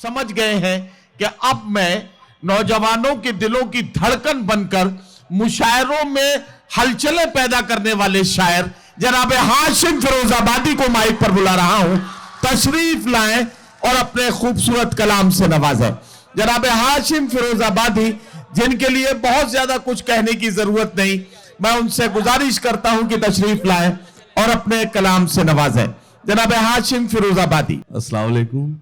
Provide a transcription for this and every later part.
समझ गए हैं कि अब मैं नौजवानों के दिलों की धड़कन बनकर मुशायरों में हलचलें पैदा करने वाले शायर जनाब हाशिम फिरोजाबादी को माइक पर बुला रहा हूं, तशरीफ लाएं और अपने खूबसूरत कलाम से नवाजें। जनाब हाशिम फिरोजाबादी, जिनके लिए बहुत ज्यादा कुछ कहने की जरूरत नहीं, मैं उनसे गुजारिश करता हूं कि तशरीफ लाएं और अपने कलाम से नवाजें। जनाब हाशिम फिरोजाबादी। अस्सलाम वालेकुम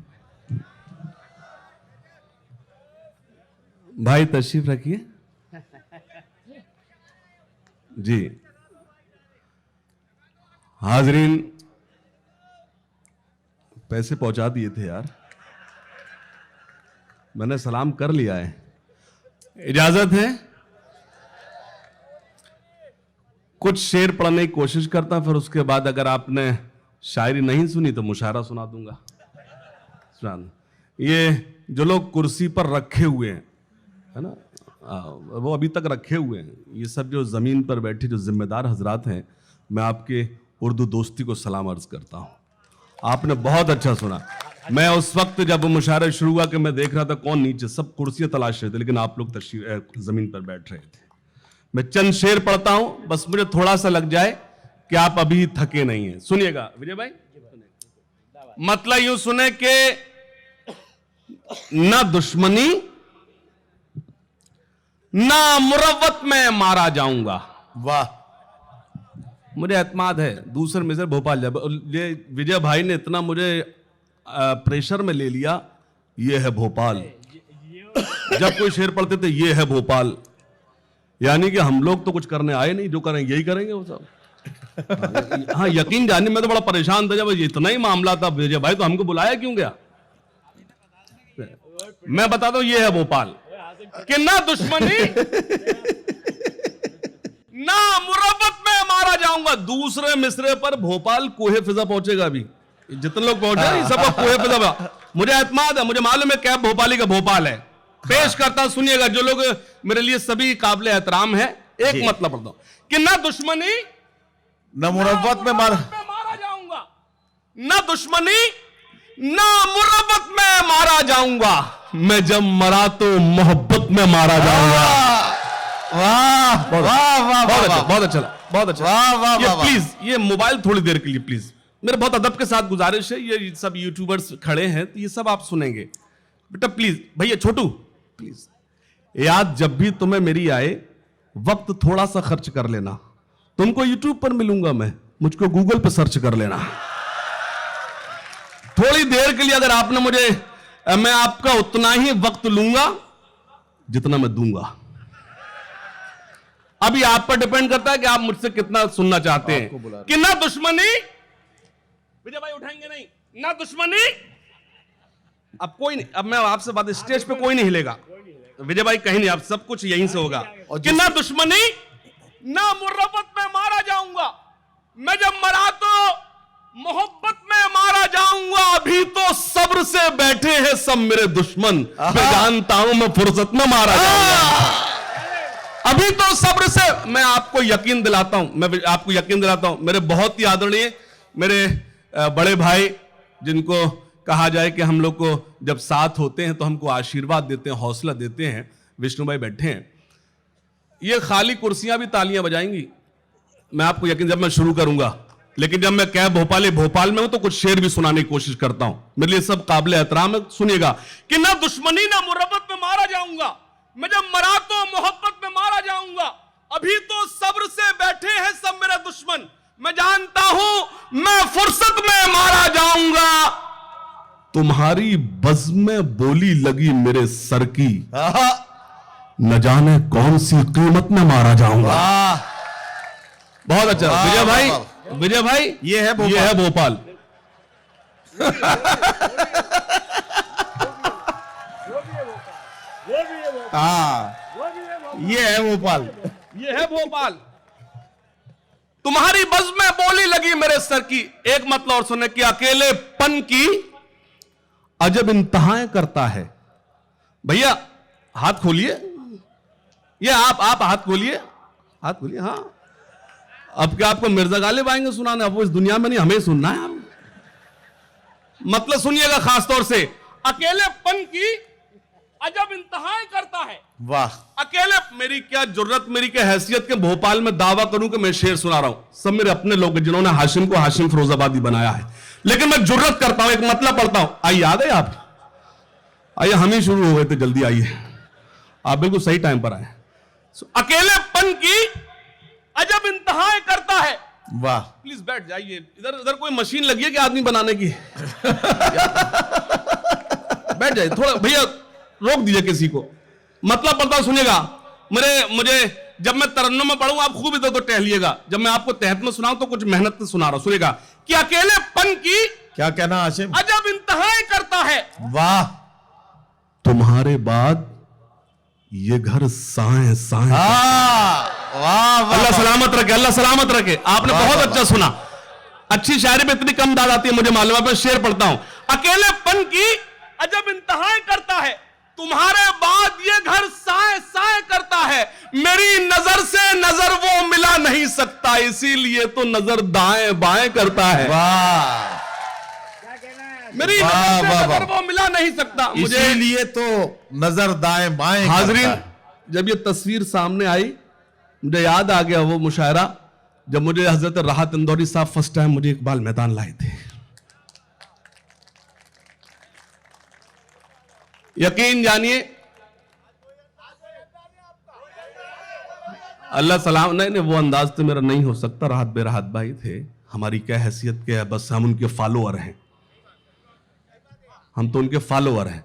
भाई, तशरीफ रखिए जी। हाजरीन, पैसे पहुंचा दिए थे यार, मैंने सलाम कर लिया है। इजाजत है कुछ शेर पढ़ने की कोशिश करता, फिर उसके बाद अगर आपने शायरी नहीं सुनी तो मुशायरा सुना दूंगा। ये जो लोग कुर्सी पर रखे हुए हैं, है ना, वो अभी तक रखे हुए हैं, ये सब जो जमीन पर बैठे जो जिम्मेदार हजरात हैं, मैं आपके उर्दू दोस्ती को सलाम अर्ज करता हूं। आपने बहुत अच्छा सुना। मैं उस वक्त जब मुशायरा शुरू हुआ कि मैं देख रहा था कौन नीचे, सब कुर्सियां तलाश रहे थे, लेकिन आप लोग जमीन पर बैठ रहे थे। मैं चंद शेर पढ़ता हूं, बस मुझे थोड़ा सा लग जाए कि आप अभी थके नहीं हैं। सुनिएगा विजय भाई, मतलब यूं सुने कि ना दुश्मनी ना मुरव्वत में मारा जाऊंगा। वाह, मुझे एतमाद है। दूसरे मिसर भोपाल, जब ये विजय भाई ने इतना मुझे प्रेशर में ले लिया, ये है भोपाल। जब कोई शेर पढ़ते थे ये है भोपाल, यानी कि हम लोग तो कुछ करने आए नहीं, जो करेंगे यही करेंगे वो सब। हाँ, यकीन जाने में तो बड़ा परेशान था जब इतना ही मामला था। विजय भाई तो हमको बुलाया क्यों गया? मैं बताता हूं, ये है भोपाल कि ना दुश्मनी ना मुरब्बत में मारा जाऊंगा। दूसरे मिसरे पर भोपाल कोहे फिजा पहुंचेगा। अभी जितने लोग पहुंचे सबका कोहे फिजा, मुझे एतमाद है, मुझे मालूम है क्या भोपाली का भोपाल है। पेश करता हूं, सुनिएगा। जो लोग मेरे लिए सभी काबिल एहतराम है, एक मतलब पढ़ता हूं कि ना दुश्मनी न मुरब्बत में मारा जाऊंगा, ना दुश्मनी ना मुरब्बत में मारा जाऊंगा, मैं जब मरा तो मोहब्बत में मारा जाऊंगा। वाह वाह वाह, बहुत अच्छा, बहुत अच्छा। वाह वाह वाह। प्लीज ये मोबाइल थोड़ी देर के लिए प्लीज, मेरे बहुत अदब के साथ गुजारिश है। ये सब यूट्यूबर्स खड़े हैं तो ये सब आप सुनेंगे बेटा, प्लीज भैया छोटू प्लीज। याद जब भी तुम्हें मेरी आए, वक्त थोड़ा सा खर्च कर लेना। तुमको यूट्यूब पर मिलूंगा मैं, मुझको गूगल पर सर्च कर लेना। थोड़ी देर के लिए अगर आपने मुझे, मैं आपका उतना ही वक्त लूंगा जितना मैं दूंगा। अभी आप पर डिपेंड करता है कि आप मुझसे कितना सुनना चाहते हैं। कि ना दुश्मनी, विजय भाई उठाएंगे नहीं, ना दुश्मनी। अब कोई नहीं, अब मैं आपसे बात, स्टेज पे कोई नहीं हिलेगा विजय भाई, कहीं नहीं, अब सब कुछ यहीं से होगा। कि ना दुश्मनी ना मुरब्बत में मारा जाऊंगा, मैं जब मरा तो मोहब्बत में मारा जाऊंगा। अभी तो सब्र से बैठे हैं सब मेरे दुश्मन, मैं जानता हूं मैं फुर्सत में मारा जाऊंगा। अभी तो सब्र से, मैं आपको यकीन दिलाता हूं, मैं आपको यकीन दिलाता हूं, मेरे बहुत ही आदरणीय मेरे बड़े भाई, जिनको कहा जाए कि हम लोग को जब साथ होते हैं तो हमको आशीर्वाद देते हैं, हौसला देते हैं, विष्णु भाई बैठे हैं। ये खाली कुर्सियां भी तालियां बजाएंगी, मैं आपको यकीन, जब मैं शुरू करूंगा। लेकिन जब मैं क्या भोपाल में हूं तो कुछ शेर भी सुनाने की कोशिश करता हूं, मेरे लिए सब काबिल एहतराम है। सुनिएगा कि ना दुश्मनी ना मुरब्बत में मारा जाऊंगा, मैं जब मरा तो मोहब्बत में मारा जाऊंगा। अभी तो सब्र से बैठे हैं सब मेरे दुश्मन, मैं जानता हूं मैं फुर्सत में मारा जाऊंगा। तुम्हारी बज़्म में बोली लगी मेरे सर की, न जाने कौन सी कीमत में मारा जाऊंगा। बहुत अच्छा विजय भाई, विजय भाई ये है भोपाल, ये है भोपाल। हाँ, ये है भोपाल, ये है भोपाल। तुम्हारी बज़्म में बोली लगी मेरे सर की। एक मतलब और सुने कि अकेलेपन की अजब इंतहाएं करता है। भैया हाथ खोलिए, ये आप हाथ खोलिए, हाथ खोलिए। हाँ, अब क्या आपको मिर्जा गालिब आएंगे सुनाने? अब वो इस दुनिया में नहीं, हमें सुनना है। मतलब सुनिएगा खास तौर से, अकेलेपन की अजब इंतहाएं करता है। वाह, अकेले, मेरी क्या जरूरत, मेरी क्या हैसियत के भोपाल में दावा करूं कि मैं शेर सुना रहा हूं। सब मेरे अपने लोग जिन्होंने हाशिम को हाशिम फिरोजाबादी बनाया है, लेकिन मैं जरूरत करता हूं, एक मतलब पढ़ता हूं। आइए, याद है आप? आइए, हम ही शुरू हो गए थे, जल्दी आइए, आप बिल्कुल सही टाइम पर आए। अकेलेपन की अजब इंतहाएं करता है। वाह, प्लीज बैठ जाइए। इधर इधर कोई मशीन लगी है कि आदमी बनाने की? बैठ जाइए थोड़ा, भैया रोक दीजिए किसी को। मतलब पढ़ता सुनिएगा। मुझे जब मैं तरन्नुम में पढ़ूं, आप खूब इधर तो टहलिएगा। जब मैं आपको तहत में सुनाऊं तो कुछ मेहनत से सुना रहा हूं। सुनिएगा कि अकेलेपन की क्या कहना हाशिम? अजब इंतहाएं करता है। वाह, तुम्हारे बाद ये घर साए साए। वाह, अल्लाह सलामत रखे, अल्लाह सलामत रखे। आपने वाह, बहुत वाह, अच्छा सुना। अच्छी शायरी में इतनी कम दाद आती है मुझे मालूम है। मैं शेर पढ़ता हूं। अकेलेपन की अजब इंतहाएं करता है, तुम्हारे बाद ये घर साए साए करता है। मेरी नजर से नजर वो मिला नहीं सकता, इसीलिए तो नजर दाएं बाएं करता है। वाह, मेरी वाह, नजर से वाह, नजर वाह। वो मिला नहीं सकता। मुझे इसीलिए तो नजर दाएं बाएं हाजरीन, करता है। जब ये तस्वीर सामने आई, मुझे याद आ गया वो मुशायरा जब मुझे हजरत राहत इंदौरी साहब फर्स्ट टाइम मुझे इकबाल मैदान लाए थे। यकीन जानिए, अल्लाह सलाम, नहीं वो अंदाज तो मेरा नहीं हो सकता। राहत बेराहत भाई थे, हमारी क्या हैसियत के है, बस हम उनके फॉलोअर हैं, हम तो उनके फॉलोअर हैं।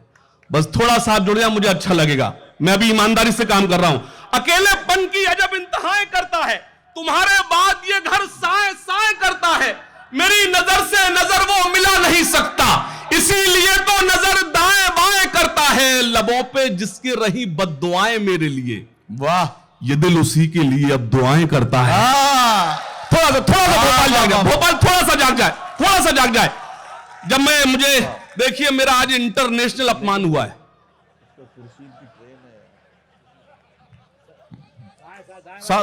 बस थोड़ा सा जुड़ जाए, मुझे अच्छा लगेगा। मैं अभी ईमानदारी से काम कर रहा हूं। अकेलेपन की अजब इंतहाएं करता है, तुम्हारे बाद ये घर साए साए करता है। मेरी नजर से नजर वो मिला नहीं सकता, इसीलिए तो नजर दाएं बाएं करता है। लबों पे जिसकी रही बद्दुआएं मेरे लिए, वाह, ये दिल उसी के लिए अब दुआएं करता है। थोड़ा सा भोपाल जाग जाए, भोपाल थोड़ा सा जाग जाए, थोड़ा सा जाग जाए। जब मुझे देखिए, मेरा आज इंटरनेशनल अपमान हुआ है।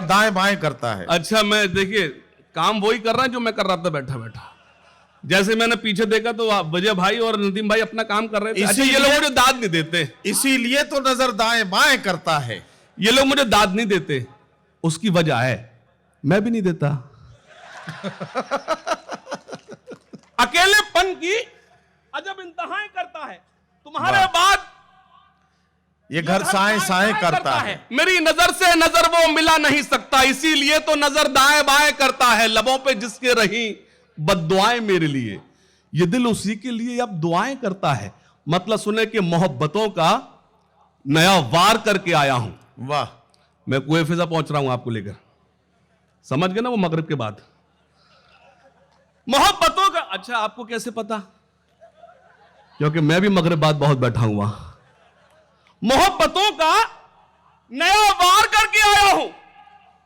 दाएं बाएं करता है। अच्छा, मैं देखिए काम वही कर रहा है जो मैं कर रहा था बैठा बैठा। जैसे मैंने पीछे देखा तो विजय भाई और नदीम भाई अपना काम कर रहे थे। अच्छा, ये लोग मुझे दाद नहीं देते, इसीलिए तो नजर दाएं बाएं करता है। ये लोग मुझे दाद नहीं देते, उसकी वजह है मैं भी नहीं देता। अकेलेपन की अजब इंतहाएं करता है, तुम्हारे बाद ये घर साए साए करता है। मेरी नजर से नजर वो मिला नहीं सकता, इसीलिए तो नजर दाएं बाएं करता है। लबों पे जिसके रही बद्दुआएं मेरे लिए, ये दिल उसी के लिए अब दुआएं करता है। मतलब सुने कि मोहब्बतों का नया वार करके आया हूं। वाह, मैं कुए फिजा पहुंच रहा हूं आपको लेकर, समझ गए ना? वो मगरिब के बाद मोहब्बतों का। अच्छा, आपको कैसे पता? क्योंकि मैं भी मगरिब बाद बहुत बैठा हुआ। मोहब्बतों का नया वार करके आया हूं,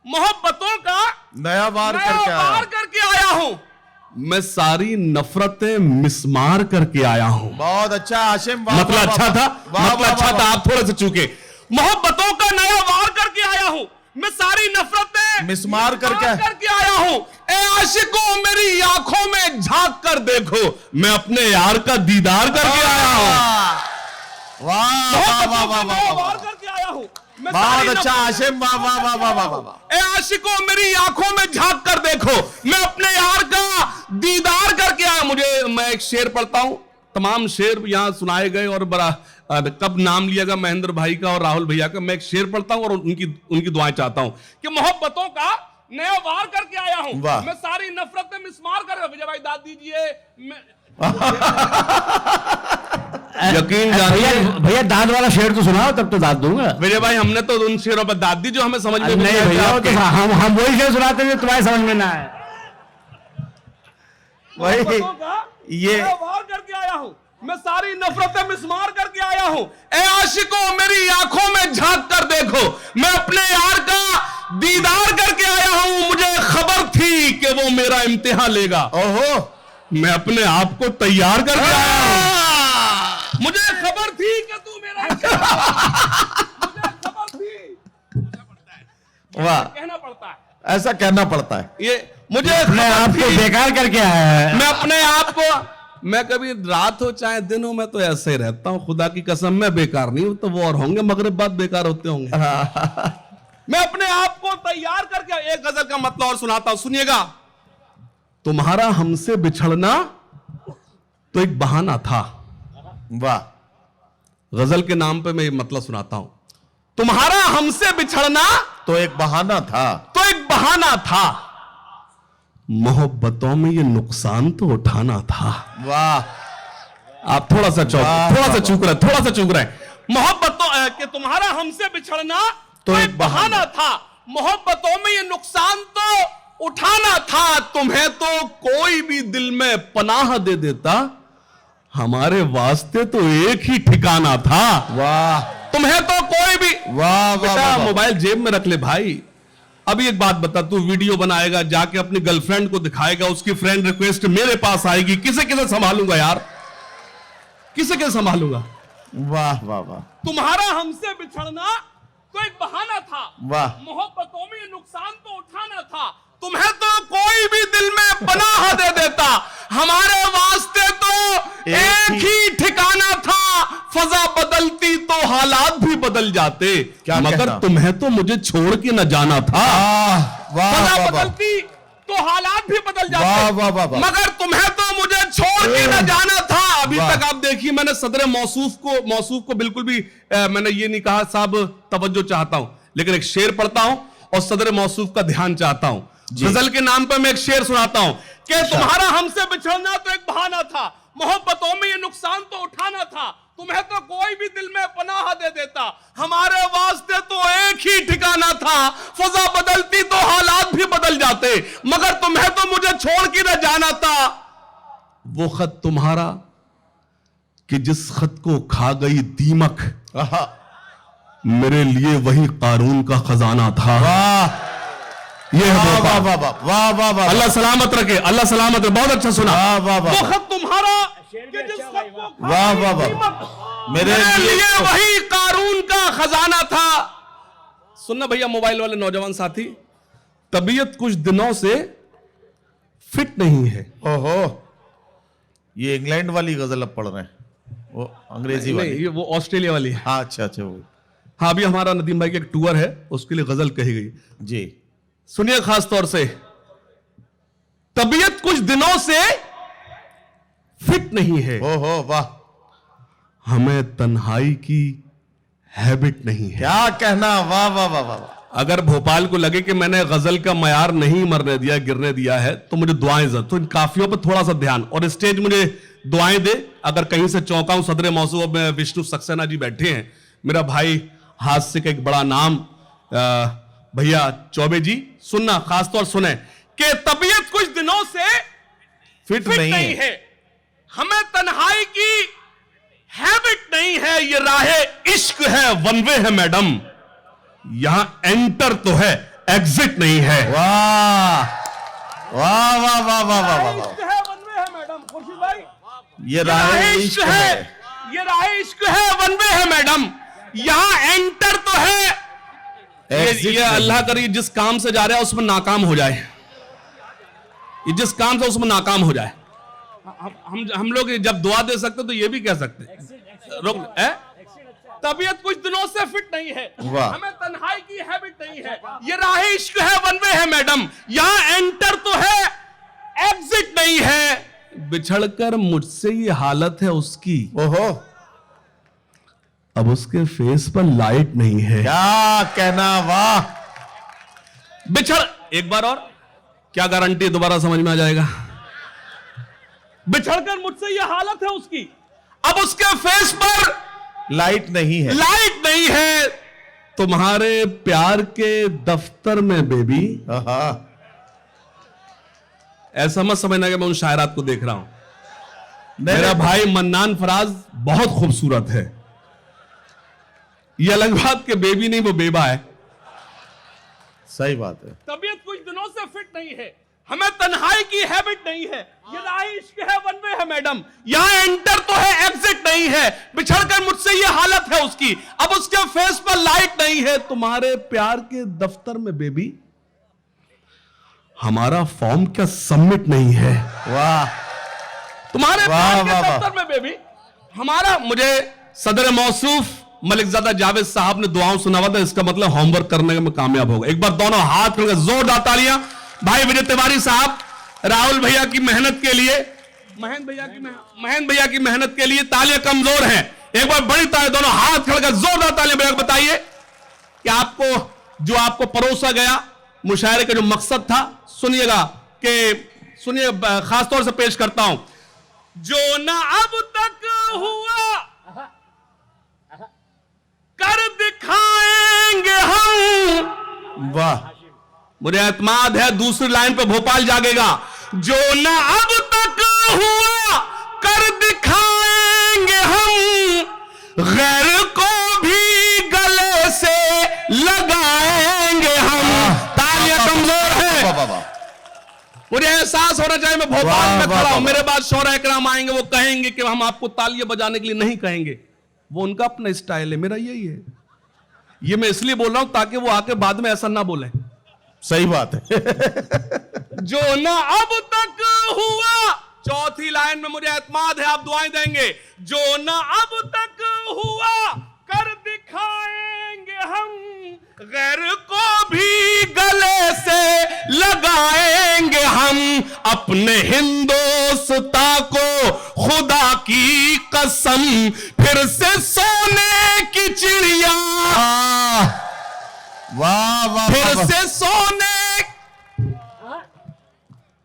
मोहब्बतों का नया वार करके आया हूं। मैं सारी नफरतें मिसमार करके आया हूं। बहुत अच्छा हाशिम, मतलब अच्छा था, मतलब अच्छा था। आप थोड़े से चूके। मोहब्बतों का नया वार करके आया हूं, मैं सारी नफरतें मिसमार करके आया हूं। ए आशिकों, मेरी आंखों में झांक कर देखो, मैं अपने यार का दीदार करके आया हूं। वार करके आया हूं, बहुत अच्छा हाशिम, वाह वाह वाह वाह वाह वाह। ए आशिकों, मेरी आंखों में झांक कर देखो, मैं अपने यार का दीदार करके आया। मैं एक शेर पढ़ता हूं, तमाम शेर यहां सुनाए गए और बड़ा कब नाम लिया गया महेंद्र भाई का और राहुल भैया का। मैं एक शेर पढ़ता हूं और उनकी दुआएं चाहता हूं कि मोहब्बतों का नया वार करके आया हूं, मैं सारी नफरतें मिसमार कर। विजय भाई दाद दीजिए। यकीन जानिए भैया दाद वाला शेर तो सुनाओ, तब तो दाद दूंगा। विजय भाई, हमने तो उन शेरों पर दाद दी जो हमें समझ में नहीं भैया, तो हम वही शेर सुनाते हैं जो तुम्हारे समझ में ना आए। वही ये वार करके आया हूं, मैं सारी नफरतें मिसमार करके आया हूं। ए आशिकों, मेरी आंखों में झांक कर देखो, मैं अपने यार का दीदार करके आया हूं। मुझे खबर थी कि वो मेरा इम्तिहान लेगा। ओहो, मैं अपने आप को तैयार करके आया हूं। मुझे खबर थी कि तू मेरा मुझे खबर थी। वाह, कहना पड़ता है, ऐसा कहना पड़ता है। ये मुझे अपने आप को बेकार करके आया है। मैं अपने आप को मैं कभी रात हो चाहे दिन हो मैं तो ऐसे ही रहता हूं, खुदा की कसम मैं बेकार नहीं हूं, तो वो और होंगे मगरिब बाद बेकार होते होंगे। मैं अपने आप को तैयार करके एक गजल का मतलब और सुनाता हूं, सुनिएगा। तुम्हारा हमसे बिछड़ना तो एक बहाना था। वाह, गजल के नाम पे मैं ये मतलब सुनाता हूं, तुम्हारा हमसे बिछड़ना तो एक बहाना था, तो एक बहाना था, मोहब्बतों में ये नुकसान तो उठाना था। वाह, आप थोड़ा सा थोड़ा सा चूक रहे। मोहब्बतों कि तुम्हारा हमसे बिछड़ना तो एक बहाना था, मोहब्बतों में ये नुकसान तो उठाना था। तुम्हें तो कोई भी दिल में पनाह दे देता, हमारे वास्ते तो एक ही ठिकाना था। वाह, तुम्हें तो कोई भी, वाह, बेटा मोबाइल जेब में रख ले भाई। अभी एक बात बता, तू वीडियो बनाएगा, जाके अपनी गर्लफ्रेंड को दिखाएगा, उसकी फ्रेंड रिक्वेस्ट मेरे पास आएगी, किसे किसे संभालूंगा यार, किसे किसे संभालूंगा। वाह, वाह, वाह, तुम्हारा हमसे बिछड़ना तो एक बहाना था, वाह, मोहब्बतों में ये नुकसान तो उठाना था। तुम्हें तो कोई भी दिल में पनाह दे देता, हमारे वास्ते तो एक ही ठिकाना था। फजा बदलती तो हालात भी बदल जाते, क्या मगर कहना? तुम्हें तो मुझे छोड़ के न जाना था। वाह, फजा वाह, बदलती तो हालात भी बदल वाह, जाते, वाह, वाह, वाह। मगर तुम्हें तो मुझे छोड़ के न जाना था। अभी वाह। तक आप देखिए, मैंने सदर मौसूफ को बिल्कुल भी मैंने ये नहीं कहा साहब तवज्जो चाहता हूं, लेकिन एक शेर पढ़ता हूं और सदर मौसूफ का ध्यान चाहता हूं। गजल के नाम पर मैं एक शेर सुनाता हूं कि तुम्हारा हमसे बिछड़ना तो एक बहाना था, मोहब्बतों में ये नुकसान तो उठाना था। तुम्हें तो कोई भी दिल में पनाह दे देता, हमारे वास्ते तो एक ही ठिकाना था। फजा बदलती तो हालात भी बदल जाते, मगर तुम्हें तो मुझे छोड़ के न जाना था। वो खत तुम्हारा कि जिस खत को खा गई दीमक, मेरे लिए वही कारून का खजाना था। वाह, ये है वाह, भोपाल। वाह, वाह, वाह, वाह, वाह, अल्लाह सलामत रखे, अल्लाह सलामत रखे। बहुत अच्छा सुना। वाह, वाह, वाह, वो खत तुम्हारा कि जिस खत को खा वाह, गई वाह, वाह। दीमक, मेरे लिए वही कारून का खजाना था। सुनना भैया मोबाइल वाले नौजवान साथी, तबीयत कुछ दिनों से फिट नहीं है। ओहो, ये इंग्लैंड वाली गजल अब पढ़ रहे हैं, वो अंग्रेजी नहीं, वाली। ये वो ऑस्ट्रेलिया वाली है। हाँ, अच्छा, अच्छा, वो हाँ, अभी हमारा नदीम भाई का एक टूर है, उसके लिए गजल कही गई। जी। सुनिए खास तौर से, तबीयत कुछ दिनों से फिट नहीं है, ओहो, वाह, हमें तन्हाई की हैबिट नहीं है। क्या कहना, वाह, वाह, वाह, वाह, वाह। अगर भोपाल को लगे कि मैंने गजल का मयार नहीं मरने दिया, गिरने दिया है, तो मुझे दुआएं जरूर, तो इन काफियों पर थोड़ा सा ध्यान, और स्टेज मुझे दुआएं दे। अगर कहीं से चौंका हूं, सदर मौसूफ में विष्णु सक्सेना जी बैठे हैं, मेरा भाई हास्य का एक बड़ा नाम भैया चौबे जी, सुनना खास तौर सुने कि तबीयत कुछ दिनों से फिट फिट नहीं नहीं है। है, हमें तन्हाई की हैबिट नहीं है, ये राहे इश्क है, वन वे है मैडम, यहां एंटर तो है, एग्जिट नहीं है। वाह, वाह, वाह, वाह, वाह, वाह, वाह, वाह। है, वन वे है मैडम, खुर्शीद भाई, ये राहे इश्क है, ये राहे इश्क है, वन वे है मैडम, यहां एंटर तो है। Exit ये अल्लाह करिए जिस काम से जा रहा है उसमें नाकाम हो जाए, ये जिस काम से उसमें नाकाम हो जाए। हम लोग जब दुआ दे सकते तो ये भी कह सकते रुक तबीयत कुछ दिनों से फिट नहीं है, वाह। हमें तन्हाई की हैबिट नहीं है, ये राह इश्क है, वन वे है मैडम, यहां एंटर तो है, एग्जिट नहीं है। बिछड़कर मुझसे ये हालत है उसकी, ओहो, अब उसके फेस पर लाइट नहीं है। क्या कहना, वाह, बिछड़, एक बार और, क्या गारंटी दोबारा समझ में आ जाएगा। बिछड़कर मुझसे ये हालत है उसकी, अब उसके फेस पर लाइट नहीं है, लाइट नहीं है। तुम्हारे प्यार के दफ्तर में बेबी, आहा, ऐसा मत समझना कि मैं उन शायरात को देख रहा हूं। नहीं, मेरा नहीं, भाई मन्नान फराज बहुत खूबसूरत है, ये अलग बात के बेबी नहीं वो बेबा है। सही बात है। तबीयत कुछ दिनों से फिट नहीं है, हमें तन्हाई की हैबिट नहीं है, ये राह इश्क है, वन वे है मैडम, यहां एंटर तो है, एग्जिट नहीं है। बिछड़कर मुझसे ये हालत है उसकी, अब उसके फेस पर लाइट नहीं है। तुम्हारे प्यार के दफ्तर में बेबी, हमारा फॉर्म क्या सबमिट नहीं है। वाह, तुम्हारे वाह, पार्टी वाह, के वाह। दफ्तर में बेबी हमारा मुझे सदर मौसूफ मलिकजादा जावेद साहब ने दुआओं सुनावा था, इसका मतलब होमवर्क करने में कामयाब होगा। एक बार दोनों हाथ करके जोरदार तालियां भाई विजय तिवारी साहब, राहुल भैया की मेहनत के लिए, महेंद्र भैया की मेहनत के लिए तालियां कमजोर हैं। एक बार बड़ी तालियां, दोनों हाथ खड़कर जोरदार तालियां भैया बताइए कि आपको जो आपको परोसा गया मुशायरे का जो मकसद था, सुनिएगा कि सुनिए, खासतौर से पेश करता हूं। जो ना अब तक हुआ कर दिखाएंगे हम। वाह, मुझे एतमाद है दूसरी लाइन पे भोपाल जागेगा। जो ना अब तक हुआ कर दिखाएंगे हम, गैर को भी गले से लगाएंगे हम। तालियां कमजोर है, वाह, वाह, वाह। मुझे एहसास होना चाहिए मैं भोपाल वाह, में वाह, खड़ा हूं, वाह। मेरे बाद शौरा इकराम आएंगे, वो कहेंगे कि हम आपको तालियां बजाने के लिए नहीं कहेंगे, वो उनका अपना स्टाइल है, मेरा यही है। ये मैं इसलिए बोल रहा हूं ताकि वो आके बाद में ऐसा ना बोले। सही बात है। जो ना अब तक हुआ, चौथी लाइन में मुझे एतमाद है आप दुआएं देंगे। जो ना अब तक हुआ कर दिखाएंगे हम, गैर को भी गले से लगाएंगे हम। अपने हिंदोस्ता को खुदा की कसम, फिर से सोने की चिड़िया, वाह, वाह, फिर वाह। से सोने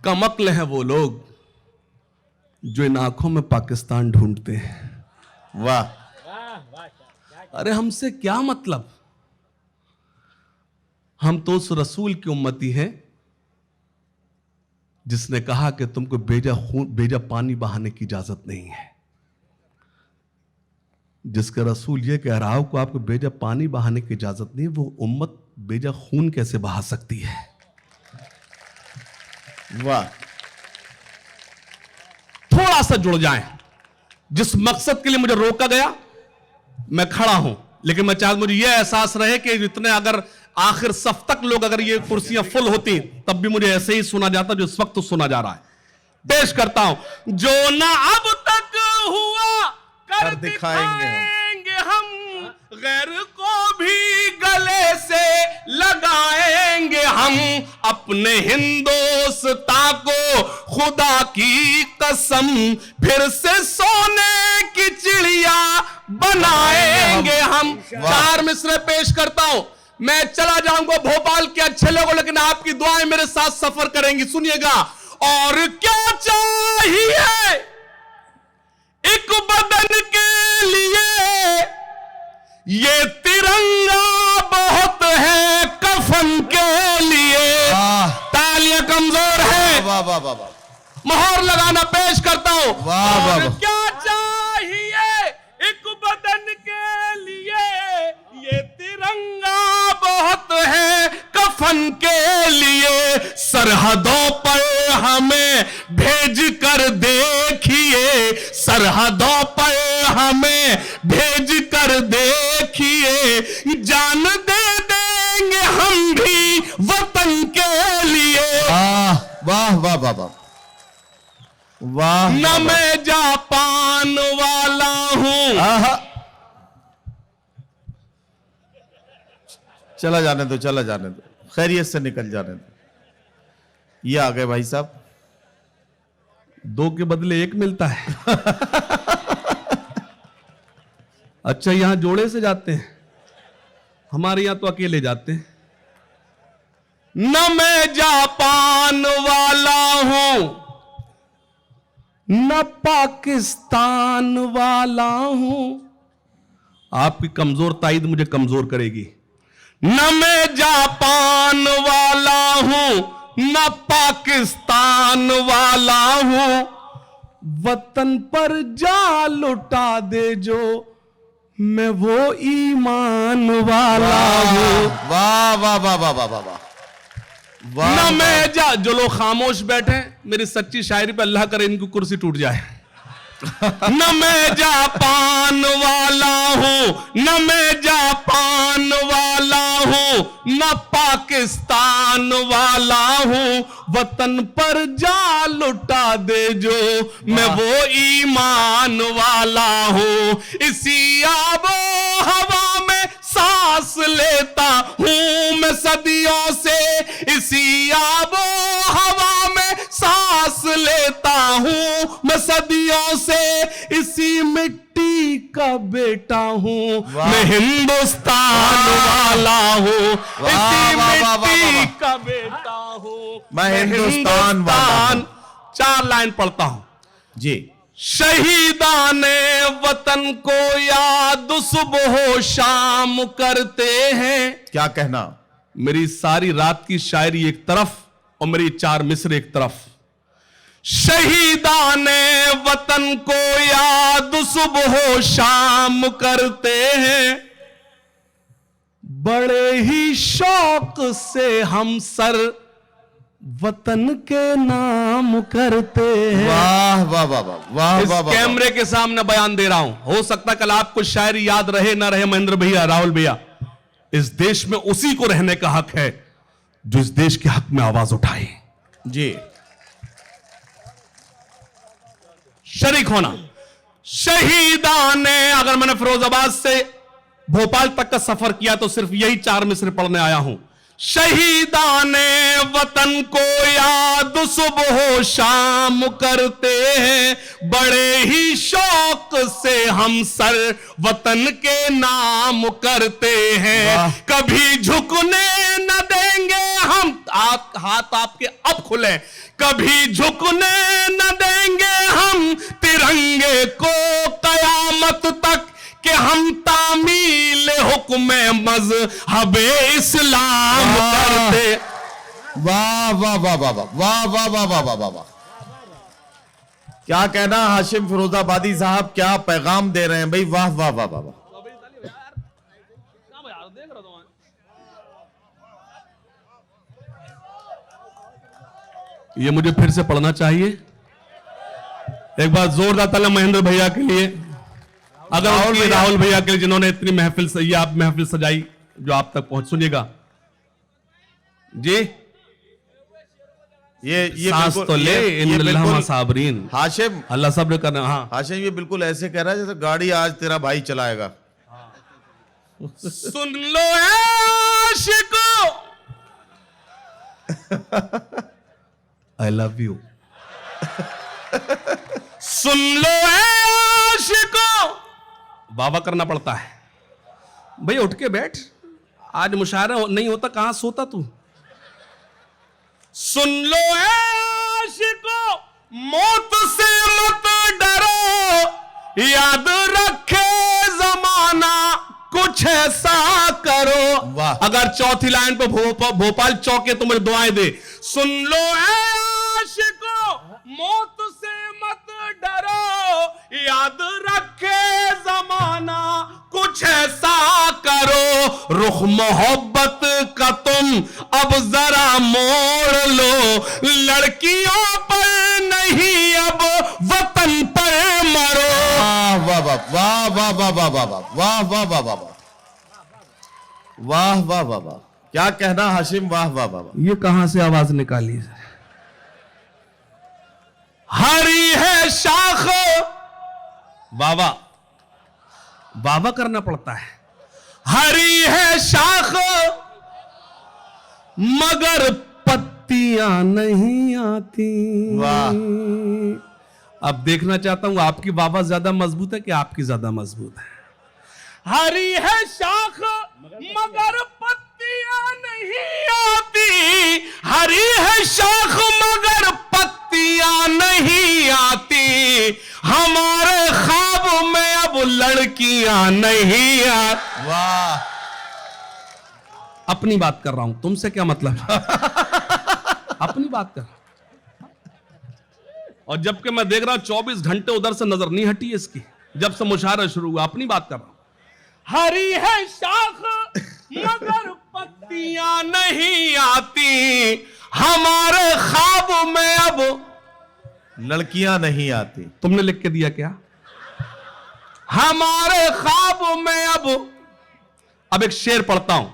कमक्ल है वो लोग जो इन आंखों में पाकिस्तान ढूंढते हैं। वाह, अरे हमसे क्या मतलब, हम तो उस रसूल की उम्मती हैं जिसने कहा कि तुमको बेजा पानी बहाने की इजाजत नहीं है। जिसका रसूल यह कह रहा हो कि आपको बेजा पानी बहाने की इजाजत नहीं है, वो उम्मत बेजा खून कैसे बहा सकती है। वाह। थोड़ा सा जुड़ जाएं। जिस मकसद के लिए मुझे रोका गया मैं खड़ा हूं, लेकिन मैं चाहता मुझे यह एहसास रहे कि इतने अगर आखिर सफ तक लोग अगर ये कुर्सियां फुल होती तब भी मुझे ऐसे ही सुना जाता जो इस वक्त तो सुना जा रहा है। पेश करता हूं। जो ना अब तक हुआ कर दिखाएंगे हम, गैर को भी गले से लगाएंगे हम। अपने हिंदोस्ता को खुदा की कसम, फिर से सोने की चिड़िया बनाएंगे हम। चार मिसरे पेश करता हूं। मैं चला जाऊंगा भोपाल के अच्छे लोगों, लेकिन आपकी दुआएं मेरे साथ सफर करेंगी। सुनिएगा। और क्या चाहिए एक बदन के लिए, ये तिरंगा बहुत है कफन के लिए। तालियां कमजोर है, वाह, वाह, वाह, वाह। मोहर लगाना पेश करता हूं। वाह, वाह, और वाह। क्या चाहिए एक बदन के लिए, ये तिरंगा बहुत है कफन के लिए। सरहदों पर हमें भेज कर देखिए, सरहदों पर हमें भेज कर देखिए। जान दे देंगे हम भी वतन के लिए। वाह, वाह, वाह, वाह, वाह। न मैं जापान वाला हूं। आहा। चला जाने दो, चला जाने दो, खैरियत से निकल जाने दो। ये आ गए भाई साहब। दो के बदले एक मिलता है। अच्छा, यहां जोड़े से जाते हैं, हमारे यहां तो अकेले जाते हैं। न मैं जापान वाला हूं, न पाकिस्तान वाला हूं। आपकी कमजोर ताईद मुझे कमजोर करेगी। न मैं जापान वाला हूं, न पाकिस्तान वाला हूं। वतन पर जा लुटा दे जो, मैं वो ईमान वाला हूं। वाह, वाह, वाह, वाह, वाह, वाह, वाह। न मैं जा, जो लोग खामोश बैठे, मेरी सच्ची शायरी पे अल्लाह करे इनकी कुर्सी टूट जाए। न मैं जापान वाला हूं, न मैं जापान वाला हूं, न पाकिस्तान वाला हूं, वतन पर जा लुटा दे जो, मैं वो ईमान वाला हूं। इसी आबो हवा में सांस लेता हूं मैं सदियों से, इसी आबो हवा में सांस लेता हूं मैं सदियों से, इसी मिट्टी का बेटा हूं मैं हिंदुस्तान वाला हूं, इसी मिट्टी का बेटा हूं मैं हिंदुस्तान वाला हूं। 4 लाइन पढ़ता हूं जी। शहीदाने वतन को याद सुबह शाम करते हैं। क्या कहना? मेरी सारी रात की शायरी एक तरफ और मेरी 4 मिसरे एक तरफ। शहीदाने वतन को याद सुबह शाम करते हैं, बड़े ही शौक से हम सर वतन के नाम करते हैं। वाह वाह वाह वाह वाह इस वाह वाह। कैमरे के सामने बयान दे रहा हूं, हो सकता कल आपको शायरी याद रहे ना रहे, महेंद्र भैया, राहुल भैया, इस देश में उसी को रहने का हक है जो इस देश के हक में आवाज उठाए। जी। शरीक होना। शहीदाने, अगर मैंने फिरोजाबाद से भोपाल तक का सफर किया तो सिर्फ यही 4 मिसरे पढ़ने आया हूं। शहीदाने वतन को याद सुबह शाम करते हैं, बड़े ही शौक से हम सर वतन के नाम करते हैं। कभी झुकने न देंगे हम, हाथ आपके अब खुले, कभी झुकने न देंगे हम तिरंगे को कयामत तक, कि हम तामील हुक्म मज़हबे इस्लाम करते। वाह वाह वाह वाह वाह वाह वाह वाह वाह वाह वाह वाह। क्या कहना हाशिम फिरोजाबादी साहब, क्या पैगाम दे रहे हैं भाई। वाह वाह वाह वाह वाह। ये मुझे फिर से पढ़ना चाहिए। एक बार जोरदार ताली महेंद्र भैया के लिए, अगर राहुल भैया के लिए जिन्होंने इतनी महफिल सही, आप महफिल सजाई जो आप तक पहुंच। सुनिएगा जी, ये सांस तो ले, इन साबरीन, हाशिम अल्लाह सब्र करना। हाँ हाशिम, ये बिल्कुल ऐसे कह रहा है जैसे गाड़ी आज तेरा भाई चलाएगा। सुन लो आशिको, आई लव यू। सुन लो आशिको, वावा करना पड़ता है भाई। उठ के बैठ, आज मुशायरा नहीं होता कहां सोता तू। सुन लो आशिको, मौत से मत डरो, याद रखे जमाना कुछ ऐसा करो। वाह। अगर चौथी लाइन पे भोपाल चौके तो मुझे दुआएं दे। सुन लो आशिको, मौत से मत डरो, याद रखे जमाना कुछ ऐसा करो, रुख मोहब्बत का तुम अब जरा मोड़ लो, लड़कियों पर नहीं अब वतन पर मरो। वाह वाह वाह वाह वाह वाह वाह वाह वाह वाह वाह वाह वाह वाह वाह वाह। क्या कहना हाशिम, वाह वाह वाह वाह। ये कहां से आवाज निकाली? हरी है शाख, वावा वावा करना पड़ता है। हरी है शाख मगर पत्तियां नहीं आती। वाह। अब देखना चाहता हूं आपकी वावा ज्यादा मजबूत है कि आपकी ज्यादा मजबूत है। हरी है शाख मगर पत्तियां नहीं आती, हरी है शाख मगर पत्तियां नहीं आती, हमारे ख्वाब में अब लड़कियां नहीं आती। वाह। अपनी बात कर रहा हूं, तुमसे क्या मतलब? अपनी बात कर। और जबकि मैं देख रहा हूं 24 घंटे उधर से नजर नहीं हटी इसकी, जब से मुशायरा शुरू हुआ। अपनी बात कर रहा हूं। हरी है शाख मगर पत्तियां नहीं आती, हमारे ख्वाब में अब लड़कियां नहीं आती। तुमने लिख के दिया क्या? हमारे ख्वाब में अब एक शेर पढ़ता हूं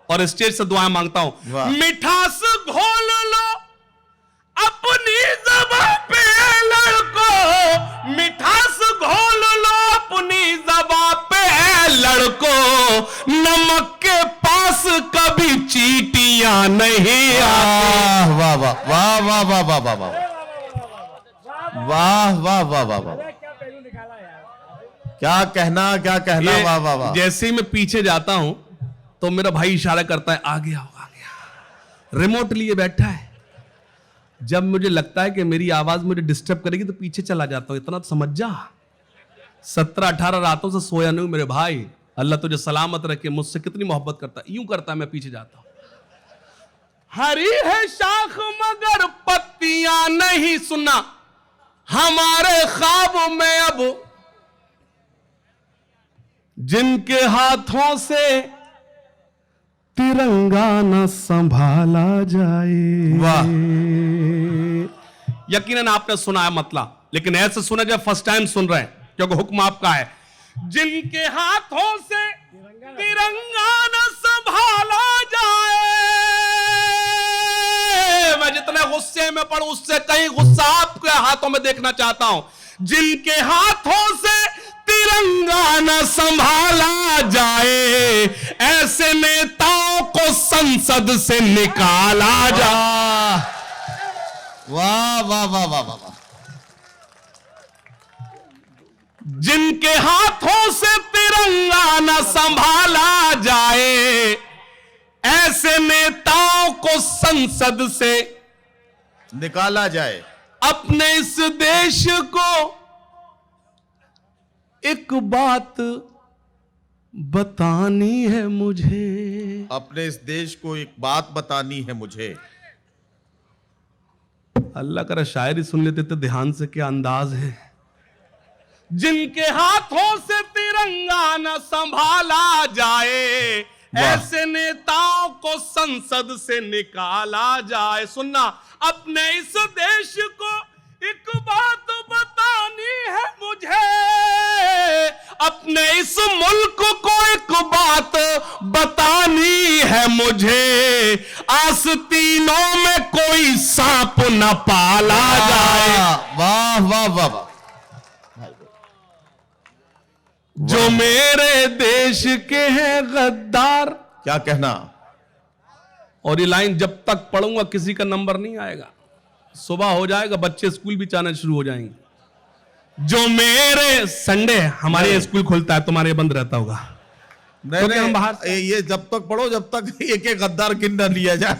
और स्टेज से दुआएं मांगता हूं। वाह। मिठास घोल लो अपनी ज़बां पे लड़को, मिठास घोल लो अपनी ज़बां पे लड़को, नमक के पास कभी चींटियां नहीं आती। वाह वाह वाह वाह वाह वाह वाह वाह वाह वाह वाह वाह वाह, क्या कहना क्या कहना, वाह वाह वाह। जैसे ही मैं पीछे जाता हूं तो मेरा भाई इशारा करता है आ गया आ गया, रिमोट लिए बैठा है। जब मुझे लगता है कि मेरी आवाज मुझे डिस्टर्ब करेगी तो पीछे चला जाता हूं। इतना तो समझ जा, 17-18 रातों से सोया नहीं मेरे भाई। अल्लाह तुझे सलामत रखे, मुझसे कितनी मोहब्बत करता है। यूं करता है, मैं पीछे जाता हूं। हरी है शाख मगर पत्तियां नहीं, सुना हमारे ख्वाब में अब जिनके हाथों से तिरंगा न संभाला जाए। वाह। यकीनन आपने सुना है मतलब, लेकिन ऐसे सुना जब फर्स्ट टाइम सुन रहे हैं, क्योंकि हुक्म आपका है। जिनके हाथों से तिरंगा न संभाला जाए। मैं जितने गुस्से में पढ़ूं उससे कहीं गुस्सा आपके हाथों में देखना चाहता हूं। जिनके हाथों से तिरंगा न संभाला जाए, ऐसे नेताओं को संसद से निकाला जाए। वाह वाह वाह वाह वाह वाह। जिनके हाथों से तिरंगा न संभाला जाए, ऐसे नेताओं को संसद से निकाला जाए। अपने इस देश को एक बात बतानी है मुझे। अपने इस देश को एक बात बतानी है मुझे। अल्लाह करा शायरी सुन लेते तो ध्यान से, क्या अंदाज है। जिनके हाथों से तिरंगा न संभाला जाए, ऐसे नेताओं को संसद से निकाला जाए। सुनना, अपने इस देश को एक बात बतानी है मुझे, अपने इस मुल्क को एक बात बतानी है मुझे। आस्तीनों में कोई सांप न पाला जाए। वाह वाह वाह वाह। जो मेरे देश के हैं गद्दार। क्या कहना। और ये लाइन जब तक पढ़ूंगा किसी का नंबर नहीं आएगा। सुबह हो जाएगा, बच्चे स्कूल भी जाना शुरू हो जाएंगे। जो मेरे संडे हमारे स्कूल खुलता है, तुम्हारे बंद रहता होगा। नहीं तो हम बाहर ये जब तक पढ़ो जब तक एक एक गद्दार गिन न लिया जाए।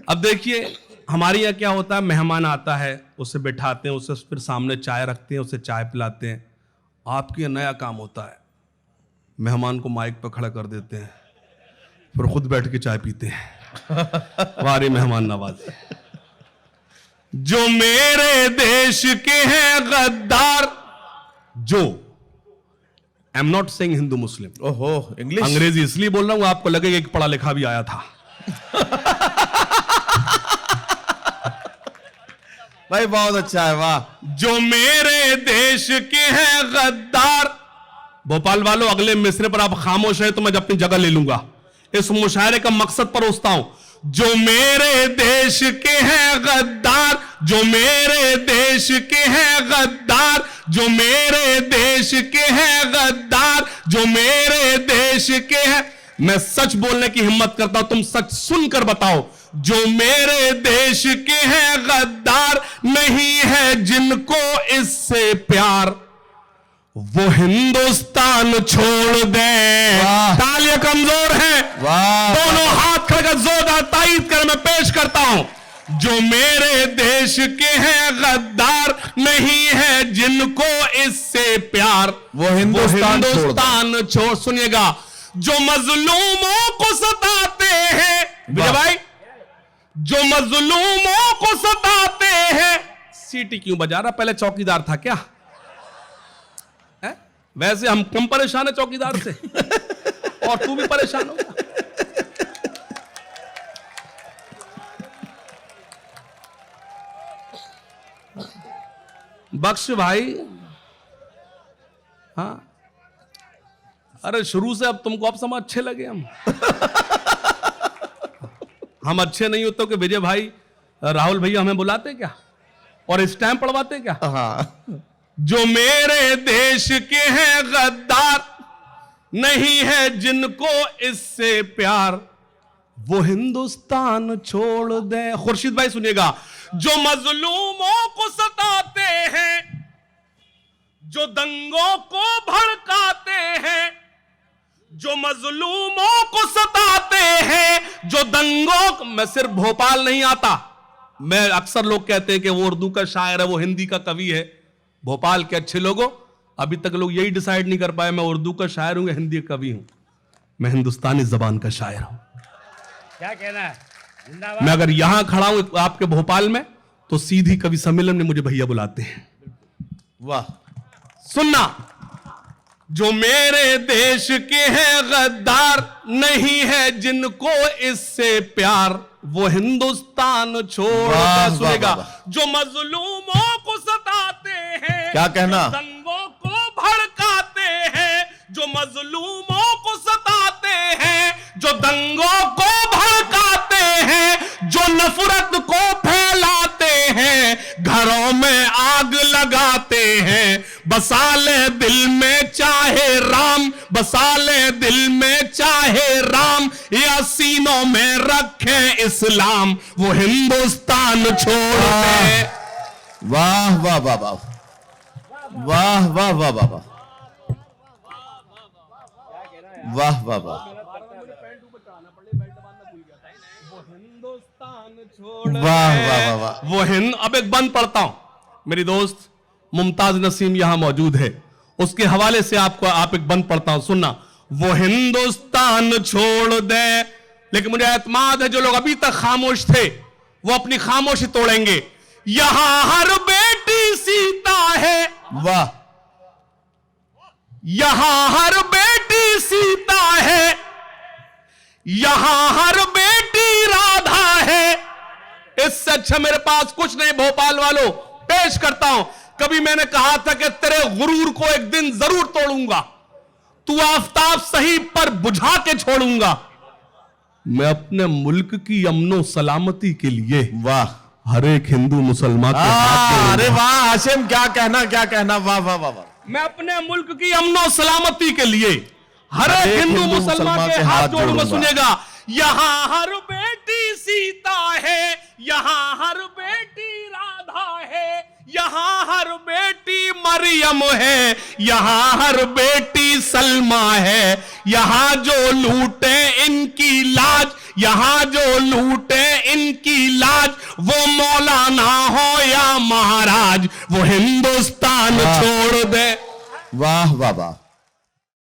अब देखिए हमारे यहाँ क्या होता है, मेहमान आता है, उसे बैठाते हैं, उसे फिर सामने चाय रखते हैं, उसे चाय पिलाते हैं। आपके यहाँ नया काम होता है, मेहमान को माइक पर खड़ा कर देते हैं, फिर खुद बैठ के चाय पीते हैं। वारे मेहमान नवाजी। जो मेरे देश के हैं गद्दार, जो I am not saying Hindu Muslim, ओहो इंग्लिश अंग्रेजी इसलिए बोल रहा हूं आपको लगेगा कि पढ़ा लिखा भी आया था। भाई बहुत अच्छा है, वाह। जो मेरे देश के हैं गद्दार। भोपाल वालों, अगले मिसरे पर आप खामोश है तो मैं अपनी जगह ले लूंगा। इस मुशायरे का मकसद परोसता हूं। जो मेरे देश के हैं गद्दार, जो मेरे देश के हैं गद्दार, जो मेरे देश के हैं गद्दार, जो मेरे देश के हैं। मैं सच बोलने की हिम्मत करता हूं, तुम सच सुनकर बताओ। जो मेरे देश के हैं गद्दार, नहीं है जिनको इससे प्यार, वो हिंदुस्तान छोड़ दें। तालियां कमजोर हैं, दोनों हाथ खड़े जोरदार ताईद कर मैं पेश करता हूं। जो मेरे देश के हैं गद्दार, नहीं है जिनको इससे प्यार, वो हिंदुस्तान छोड़। सुनिएगा, जो मजलूमों को सताते हैं, विजय भाई, जो मजलूमों को सताते हैं। सीटी क्यों बजा रहा, पहले चौकीदार था क्या? वैसे हम कम परेशान है चौकीदार से और तू भी परेशान हो। बख्श भाई, हाँ, अरे शुरू से अब तुमको अब समय अच्छे लगे हम अच्छे नहीं होते कि विजय भाई राहुल भैया हमें बुलाते क्या और स्टैम्प पढ़वाते क्या? हाँ, जो मेरे देश के हैं गद्दार, नहीं है जिनको इससे प्यार, वो हिंदुस्तान छोड़ दे। खुर्शीद भाई सुनिएगा, जो मजलूमों को सताते हैं, जो दंगों को भड़काते हैं, जो मजलूमों को सताते हैं, जो दंगों, मैं सिर्फ भोपाल नहीं आता, मैं अक्सर लोग कहते हैं कि वो उर्दू का शायर है, वो हिंदी का कवि है। भोपाल के अच्छे लोगों, अभी तक लोग यही डिसाइड नहीं कर पाए मैं उर्दू का शायर हूं या हिंदी का कवि हूं। मैं हिंदुस्तानी जबान का शायर हूं। क्या कहना है? जिंदाबाद। मैं अगर यहां खड़ा हूं आपके भोपाल में, तो सीधी कवि सम्मेलन में मुझे भैया बुलाते हैं। वाह, सुनना, जो मेरे देश के हैं गद्दार, नहीं है जिनको इससे प्यार, वो हिंदुस्तान छोड़ वाह, दे। सुनेगा, वाह, वाह। जो मजलूमों को सताते हैं, क्या कहना? दंगों को भड़काते हैं, जो मजलूमों को सताते हैं, जो दंगों को भड़काते हैं, जो नफरत को फैलाते हैं, घरों में आग लगाते हैं, बसा ले दिल में चाहे राम, बसा ले दिल में चाहे राम, या सीनों में रखे इस्लाम, वो हिंदुस्तान छोड़ दे। वाह वाह वाह वाह वाह वाह वाह वाह वाह वाह वाह वाह वाह वाह वाह वाह। वो हिंद, अब एक बंद पढ़ता हूं, मेरी दोस्त मुमताज नसीम यहां मौजूद है, उसके हवाले से आपको आप एक बंद पढ़ता हूं, सुनना। वो हिंदुस्तान छोड़ दे, लेकिन मुझे एतमाद है जो लोग अभी तक खामोश थे वो अपनी खामोशी तोड़ेंगे। यहां हर बेटी सीता है, वाह, यहां हर बेटी सीता है, यहां हर बेटी राधा है। इससे अच्छा मेरे पास कुछ नहीं भोपाल वालों, पेश करता हूं। कभी मैंने कहा था कि तेरे गुरूर को एक दिन जरूर तोड़ूंगा, तू आफताब सही पर बुझा के छोड़ूंगा। मैं अपने मुल्क की अमनो सलामती के लिए वाह, हर एक हिंदू मुसलमान के हाथ जोड़ूंगा। अरे वाह हाशिम, क्या कहना क्या कहना, वाह वाह वाह वाह। मैं अपने मुल्क की अमनो सलामती के लिए हर एक हिंदू मुसलमान के हाथ जोड़ूंगा। सुनेगा, यहां हर बेटी सीता है, यहां हर बेटी राधा है, यहां हर बेटी मरियम है, यहां हर बेटी सलमा है, यहां जो लूटे इनकी लाज, यहां जो लूटे इनकी लाज, वो मौलाना हो या महाराज, वो हिंदुस्तान छोड़ दे। वाह वाह वाह।